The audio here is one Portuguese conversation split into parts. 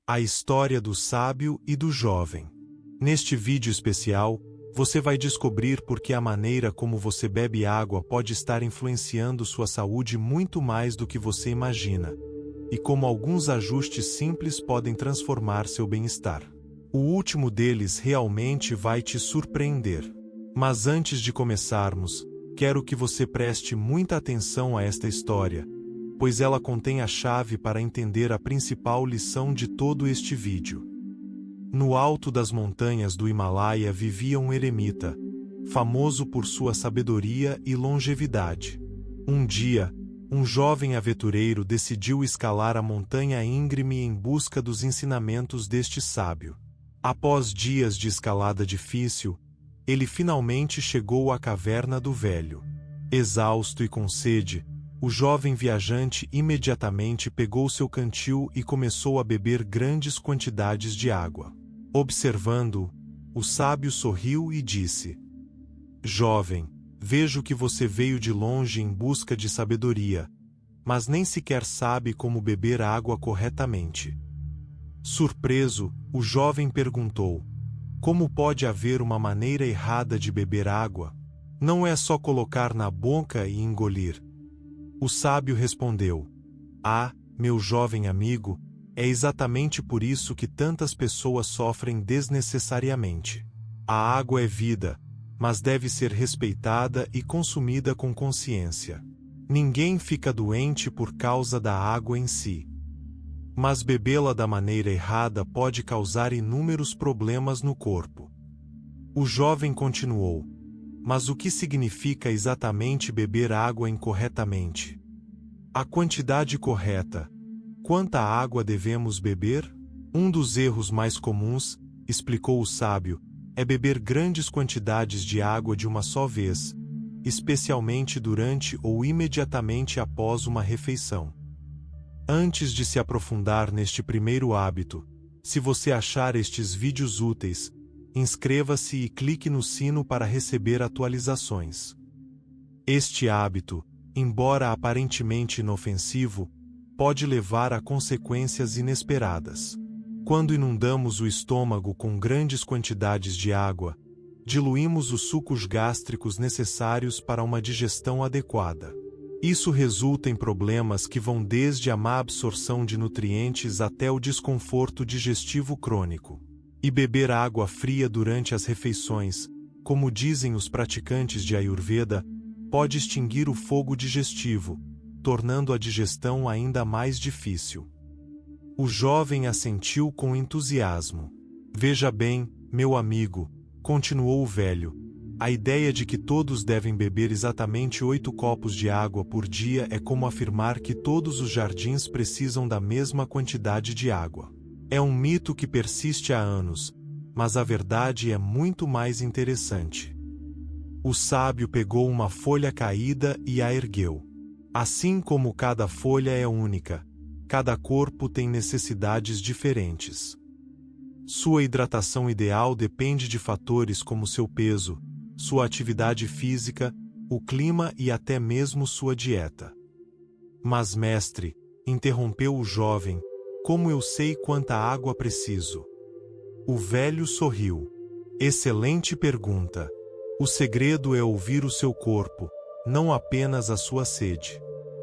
A história do sábio e do jovem. Neste vídeo especial, você vai descobrir por que a maneira como você bebe água pode estar influenciando sua saúde muito mais do que você imagina, e como alguns ajustes simples podem transformar seu bem-estar. O último deles realmente vai te surpreender. Mas antes de começarmos, quero que você preste muita atenção a esta história, pois ela contém a chave para entender a principal lição de todo este vídeo. No alto das montanhas do Himalaia vivia um eremita, famoso por sua sabedoria e longevidade. Um dia, um jovem aventureiro decidiu escalar a montanha íngreme em busca dos ensinamentos deste sábio. Após dias de escalada difícil, ele finalmente chegou à caverna do velho. Exausto e com sede, o jovem viajante imediatamente pegou seu cantil e começou a beber grandes quantidades de água. Observando-o, o sábio sorriu e disse: "Jovem, vejo que você veio de longe em busca de sabedoria, mas nem sequer sabe como beber água corretamente." Surpreso, o jovem perguntou: "Como pode haver uma maneira errada de beber água? Não é só colocar na boca e engolir." O sábio respondeu: "Ah, meu jovem amigo, é exatamente por isso que tantas pessoas sofrem desnecessariamente. A água é vida, mas deve ser respeitada e consumida com consciência. Ninguém fica doente por causa da água em si. Mas bebê-la da maneira errada pode causar inúmeros problemas no corpo." O jovem continuou: "Mas o que significa exatamente beber água incorretamente? A quantidade correta. Quanta água devemos beber?" "Um dos erros mais comuns", explicou o sábio, "é beber grandes quantidades de água de uma só vez, especialmente durante ou imediatamente após uma refeição." Antes de se aprofundar neste primeiro hábito, se você achar estes vídeos úteis, inscreva-se e clique no sino para receber atualizações. Este hábito, embora aparentemente inofensivo, pode levar a consequências inesperadas. Quando inundamos o estômago com grandes quantidades de água, diluímos os sucos gástricos necessários para uma digestão adequada. Isso resulta em problemas que vão desde a má absorção de nutrientes até o desconforto digestivo crônico. E beber água fria durante as refeições, como dizem os praticantes de Ayurveda, pode extinguir o fogo digestivo, tornando a digestão ainda mais difícil. O jovem assentiu com entusiasmo. "Veja bem, meu amigo", continuou o velho, "a ideia de que todos devem beber exatamente 8 copos de água por dia é como afirmar que todos os jardins precisam da mesma quantidade de água. É um mito que persiste há anos, mas a verdade é muito mais interessante." O sábio pegou uma folha caída e a ergueu. "Assim como cada folha é única, cada corpo tem necessidades diferentes. Sua hidratação ideal depende de fatores como seu peso, sua atividade física, o clima e até mesmo sua dieta." "Mas, mestre", interrompeu o jovem, "como eu sei quanta água preciso?" O velho sorriu. "Excelente pergunta. O segredo é ouvir o seu corpo, não apenas a sua sede.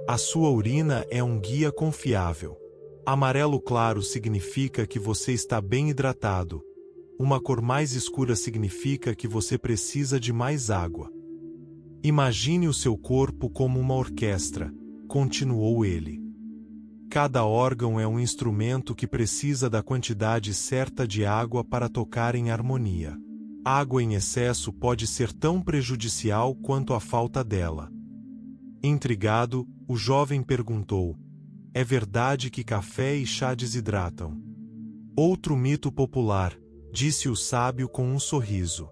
A sua urina é um guia confiável. Amarelo claro significa que você está bem hidratado. Uma cor mais escura significa que você precisa de mais água. Imagine o seu corpo como uma orquestra", continuou ele. "Cada órgão é um instrumento que precisa da quantidade certa de água para tocar em harmonia. Água em excesso pode ser tão prejudicial quanto a falta dela." Intrigado, o jovem perguntou: "É verdade que café e chá desidratam?" "Outro mito popular", disse o sábio com um sorriso.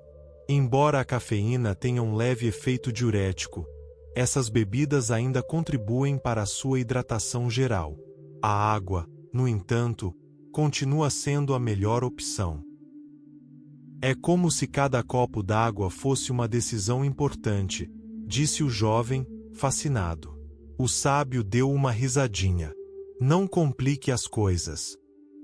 "Embora a cafeína tenha um leve efeito diurético, essas bebidas ainda contribuem para a sua hidratação geral. A água, no entanto, continua sendo a melhor opção." "É como se cada copo d'água fosse uma decisão importante", disse o jovem, fascinado. O sábio deu uma risadinha. "Não complique as coisas.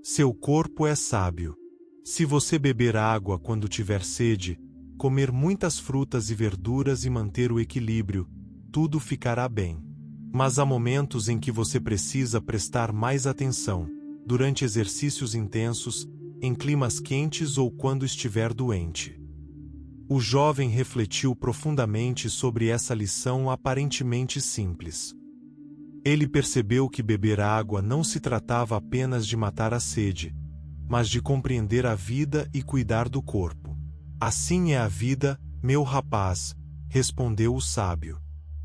Seu corpo é sábio. Se você beber água quando tiver sede, comer muitas frutas e verduras e manter o equilíbrio, tudo ficará bem. Mas há momentos em que você precisa prestar mais atenção, durante exercícios intensos, em climas quentes ou quando estiver doente. O jovem refletiu profundamente sobre essa lição aparentemente simples. Ele percebeu que beber água não se tratava apenas de matar a sede, mas de compreender a vida e cuidar do corpo. Assim é a vida, meu rapaz, respondeu o sábio.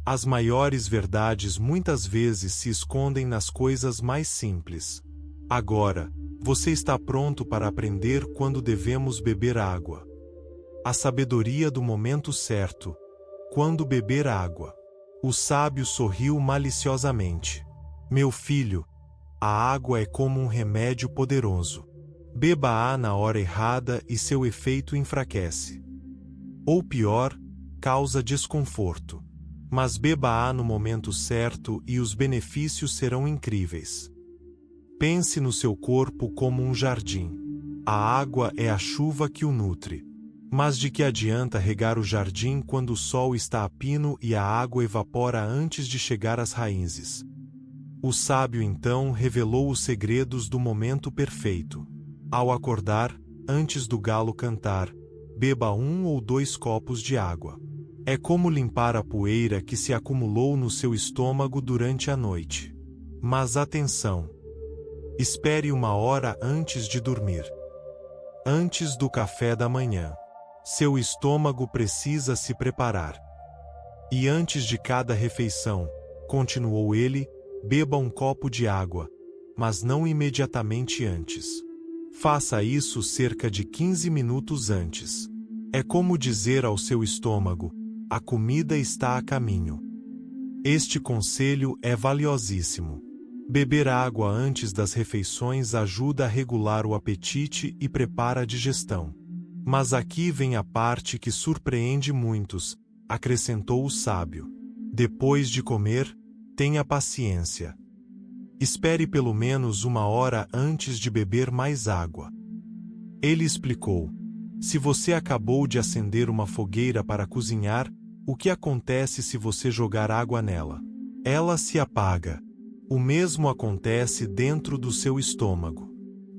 As maiores verdades muitas vezes se escondem nas coisas mais simples. Agora, você está pronto para aprender quando devemos beber água. A sabedoria do momento certo. Quando beber água. O sábio sorriu maliciosamente. Meu filho, a água é como um remédio poderoso. Beba-a na hora errada e seu efeito enfraquece. Ou pior, causa desconforto. Mas beba-a no momento certo e os benefícios serão incríveis. Pense no seu corpo como um jardim. A água é a chuva que o nutre. Mas de que adianta regar o jardim quando o sol está a pino e a água evapora antes de chegar às raízes? O sábio então revelou os segredos do momento perfeito. Ao acordar, antes do galo cantar, beba 1 ou 2 copos de água. É como limpar a poeira que se acumulou no seu estômago durante a noite. Mas atenção! Espere 1 hora antes de dormir. Antes do café da manhã. Seu estômago precisa se preparar. E antes de cada refeição, continuou ele, beba 1 copo de água, mas não imediatamente antes. Faça isso cerca de 15 minutos antes. É como dizer ao seu estômago: a comida está a caminho. Este conselho é valiosíssimo. Beber água antes das refeições ajuda a regular o apetite e prepara a digestão. Mas aqui vem a parte que surpreende muitos, acrescentou o sábio. Depois de comer, tenha paciência. Espere pelo menos 1 hora antes de beber mais água. Ele explicou: se você acabou de acender uma fogueira para cozinhar, o que acontece se você jogar água nela? Ela se apaga. O mesmo acontece dentro do seu estômago.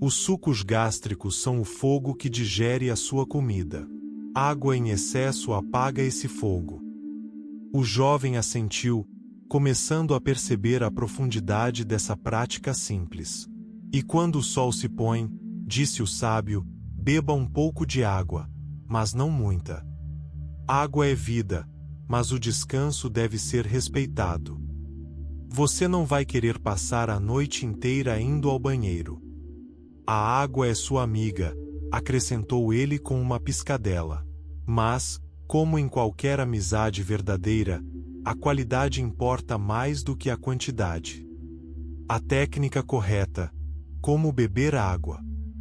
Os sucos gástricos são o fogo que digere a sua comida. Água em excesso apaga esse fogo. O jovem assentiu, começando a perceber a profundidade dessa prática simples. E quando o sol se põe, disse o sábio, beba um pouco de água, mas não muita. Água é vida, mas o descanso deve ser respeitado. Você não vai querer passar a noite inteira indo ao banheiro. A água é sua amiga, acrescentou ele com uma piscadela. Mas, como em qualquer amizade verdadeira, a qualidade importa mais do que a quantidade. A técnica correta: como beber água.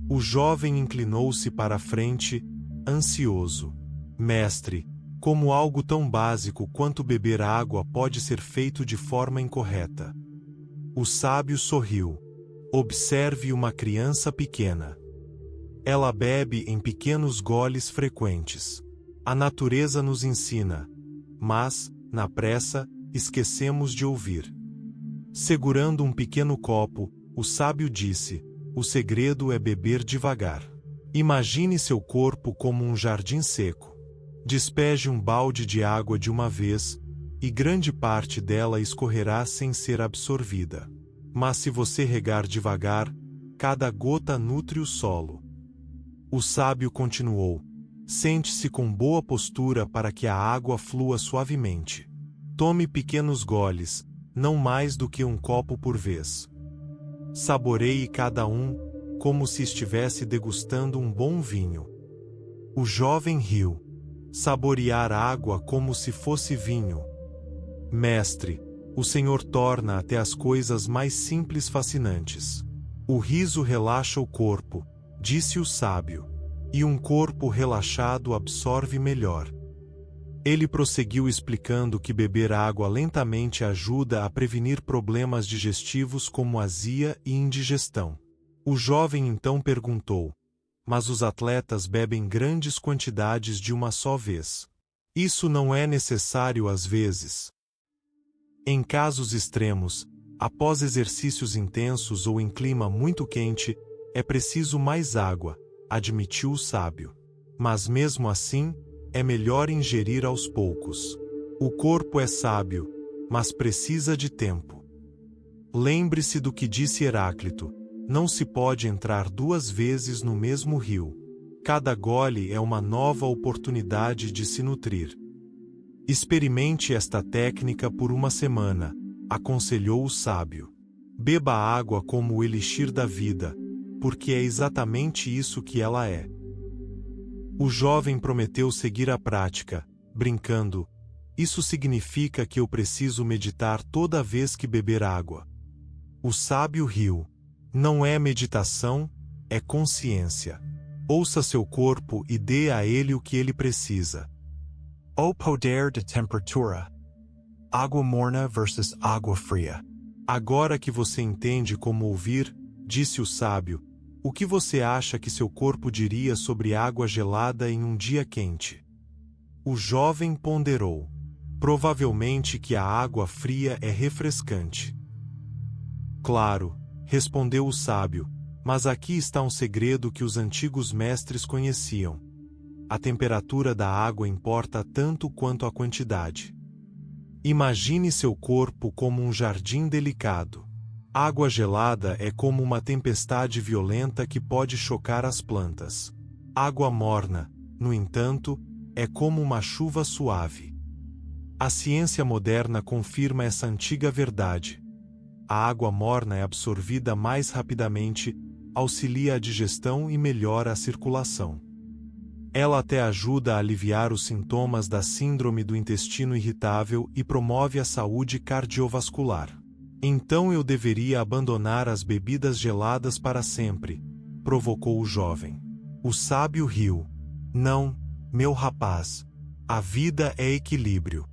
O jovem inclinou-se para a frente, ansioso. Mestre, como algo tão básico quanto beber água pode ser feito de forma incorreta? O sábio sorriu. Observe uma criança pequena. Ela bebe em pequenos goles frequentes. A natureza nos ensina, mas, na pressa, esquecemos de ouvir. Segurando um pequeno copo, o sábio disse: o segredo é beber devagar. Imagine seu corpo como um jardim seco. Despeje um balde de água de uma vez, e grande parte dela escorrerá sem ser absorvida. Mas se você regar devagar, cada gota nutre o solo. O sábio continuou: sente-se com boa postura para que a água flua suavemente. Tome pequenos goles, não mais do que 1 copo por vez. Saboreie cada um, como se estivesse degustando um bom vinho. O jovem riu. Saborear água como se fosse vinho. Mestre, o Senhor torna até as coisas mais simples fascinantes. O riso relaxa o corpo, disse o sábio, e um corpo relaxado absorve melhor. Ele prosseguiu explicando que beber água lentamente ajuda a prevenir problemas digestivos como azia e indigestão. O jovem então perguntou: mas os atletas bebem grandes quantidades de uma só vez. Isso não é necessário às vezes. Em casos extremos, após exercícios intensos ou em clima muito quente, é preciso mais água, admitiu o sábio. Mas mesmo assim, é melhor ingerir aos poucos. O corpo é sábio, mas precisa de tempo. Lembre-se do que disse Heráclito: não se pode entrar duas vezes no mesmo rio. Cada gole é uma nova oportunidade de se nutrir. Experimente esta técnica por uma semana, aconselhou o sábio. Beba a água como o elixir da vida, porque é exatamente isso que ela é. O jovem prometeu seguir a prática, brincando: isso significa que eu preciso meditar toda vez que beber água. O sábio riu: não é meditação, é consciência. Ouça seu corpo e dê a ele o que ele precisa. O poder de temperatura. Água morna versus água fria. Agora que você entende como ouvir, disse o sábio, o que você acha que seu corpo diria sobre água gelada em um dia quente? O jovem ponderou: provavelmente que a água fria é refrescante. Claro, respondeu o sábio, mas aqui está um segredo que os antigos mestres conheciam. A temperatura da água importa tanto quanto a quantidade. Imagine seu corpo como um jardim delicado. Água gelada é como uma tempestade violenta que pode chocar as plantas. Água morna, no entanto, é como uma chuva suave. A ciência moderna confirma essa antiga verdade. A água morna é absorvida mais rapidamente, auxilia a digestão e melhora a circulação. Ela até ajuda a aliviar os sintomas da síndrome do intestino irritável e promove a saúde cardiovascular. Então eu deveria abandonar as bebidas geladas para sempre, provocou o jovem. O sábio riu. Não, meu rapaz. A vida é equilíbrio.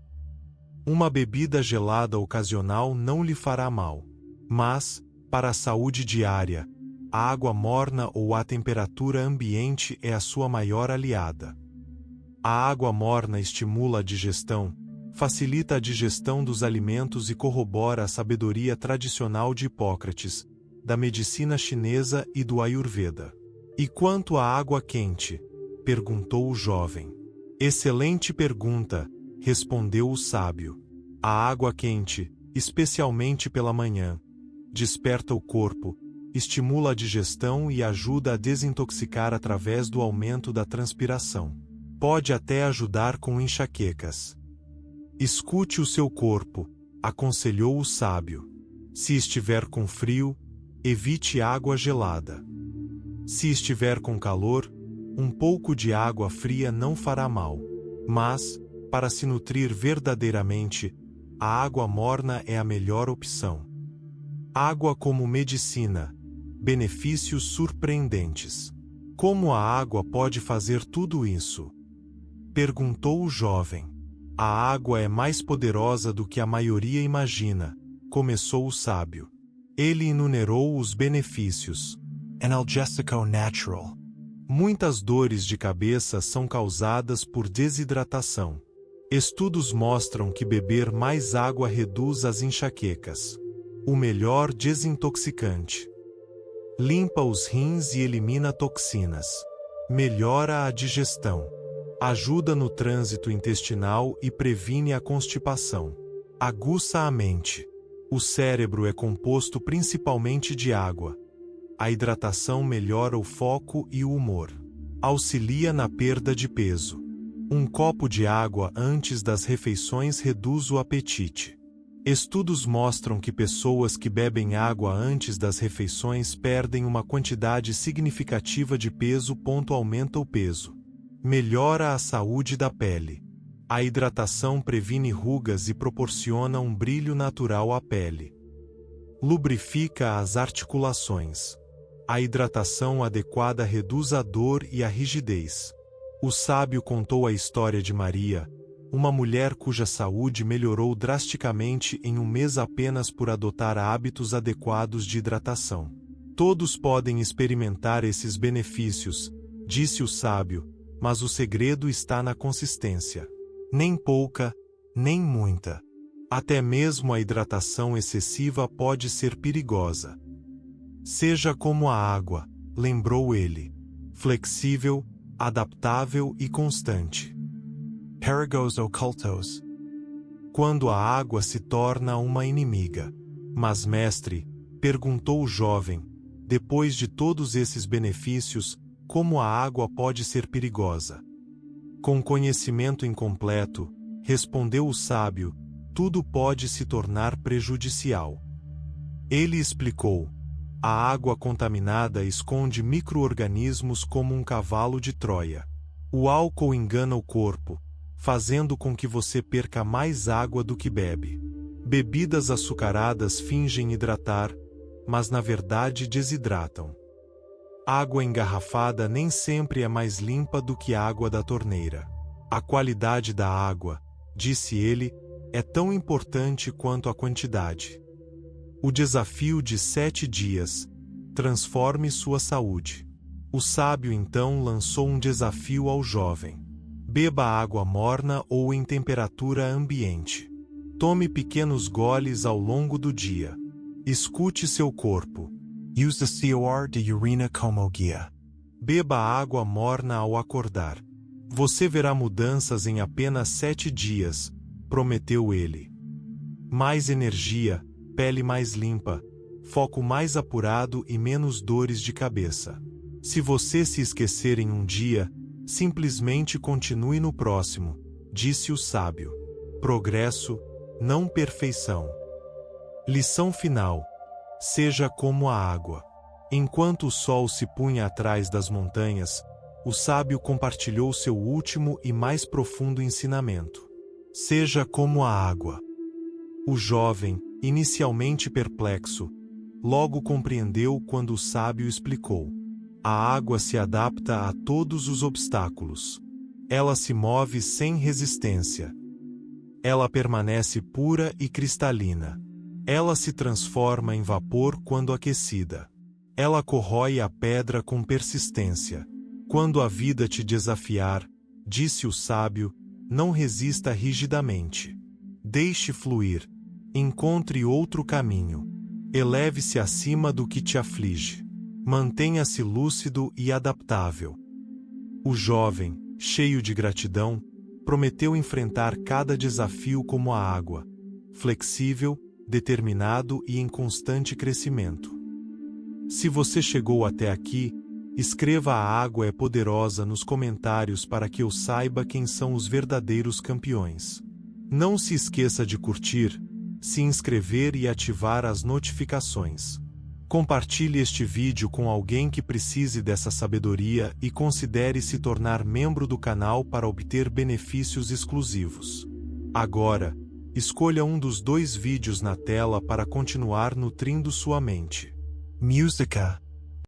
Uma bebida gelada ocasional não lhe fará mal. Mas, para a saúde diária, a água morna ou a temperatura ambiente é a sua maior aliada. A água morna estimula a digestão, facilita a digestão dos alimentos e corrobora a sabedoria tradicional de Hipócrates, da medicina chinesa e do Ayurveda. E quanto à água quente? Perguntou o jovem. Excelente pergunta, respondeu o sábio. A água quente, especialmente pela manhã, desperta o corpo, estimula a digestão e ajuda a desintoxicar através do aumento da transpiração. Pode até ajudar com enxaquecas. Escute o seu corpo, aconselhou o sábio. Se estiver com frio, evite água gelada. Se estiver com calor, um pouco de água fria não fará mal. Mas, para se nutrir verdadeiramente, a água morna é a melhor opção. Água como medicina. Benefícios surpreendentes. Como a água pode fazer tudo isso? Perguntou o jovem. A água é mais poderosa do que a maioria imagina, começou o sábio. Ele enumerou os benefícios. Analgésico natural. Muitas dores de cabeça são causadas por desidratação. Estudos mostram que beber mais água reduz as enxaquecas. O melhor desintoxicante. Limpa os rins e elimina toxinas. Melhora a digestão. Ajuda no trânsito intestinal e previne a constipação. Aguça a mente. O cérebro é composto principalmente de água. A hidratação melhora o foco e o humor. Auxilia na perda de peso. Um copo de água antes das refeições reduz o apetite. Estudos mostram que pessoas que bebem água antes das refeições perdem uma quantidade significativa de peso. Aumenta o peso. Melhora a saúde da pele. A hidratação previne rugas e proporciona um brilho natural à pele. Lubrifica as articulações. A hidratação adequada reduz a dor e a rigidez. O sábio contou a história de Maria, uma mulher cuja saúde melhorou drasticamente em um mês apenas por adotar hábitos adequados de hidratação. Todos podem experimentar esses benefícios, disse o sábio, mas o segredo está na consistência. Nem pouca, nem muita. Até mesmo a hidratação excessiva pode ser perigosa. Seja como a água, lembrou ele, flexível, adaptável e constante. Perigos ocultos. Quando a água se torna uma inimiga. Mas, mestre, perguntou o jovem, depois de todos esses benefícios, como a água pode ser perigosa? Com conhecimento incompleto, respondeu o sábio, tudo pode se tornar prejudicial. Ele explicou, a água contaminada esconde micro-organismos como um cavalo de Troia. O álcool engana o corpo, fazendo com que você perca mais água do que bebe. Bebidas açucaradas fingem hidratar, mas na verdade desidratam. Água engarrafada nem sempre é mais limpa do que a água da torneira. A qualidade da água, disse ele, é tão importante quanto a quantidade. O desafio de 7 dias. Transforme sua saúde. O sábio então lançou um desafio ao jovem. Beba água morna ou em temperatura ambiente. Tome pequenos goles ao longo do dia. Escute seu corpo. Use the COR de urina como guia. Beba água morna ao acordar. Você verá mudanças em apenas 7 dias, prometeu ele. Mais energia, pele mais limpa, foco mais apurado e menos dores de cabeça. Se você se esquecer em um dia, simplesmente continue no próximo, disse o sábio. Progresso, não perfeição. Lição final. Seja como a água. Enquanto o sol se punha atrás das montanhas, o sábio compartilhou seu último e mais profundo ensinamento. Seja como a água. O jovem, inicialmente perplexo, logo compreendeu quando o sábio explicou. A água se adapta a todos os obstáculos. Ela se move sem resistência. Ela permanece pura e cristalina. Ela se transforma em vapor quando aquecida. Ela corrói a pedra com persistência. Quando a vida te desafiar, disse o sábio, não resista rigidamente. Deixe fluir. Encontre outro caminho. Eleve-se acima do que te aflige. Mantenha-se lúcido e adaptável. O jovem, cheio de gratidão, prometeu enfrentar cada desafio como a água, flexível, determinado e em constante crescimento. Se você chegou até aqui, escreva "A água é poderosa" nos comentários para que eu saiba quem são os verdadeiros campeões. Não se esqueça de curtir, se inscrever e ativar as notificações. Compartilhe este vídeo com alguém que precise dessa sabedoria e considere se tornar membro do canal para obter benefícios exclusivos. Agora, escolha um dos 2 vídeos na tela para continuar nutrindo sua mente. Música.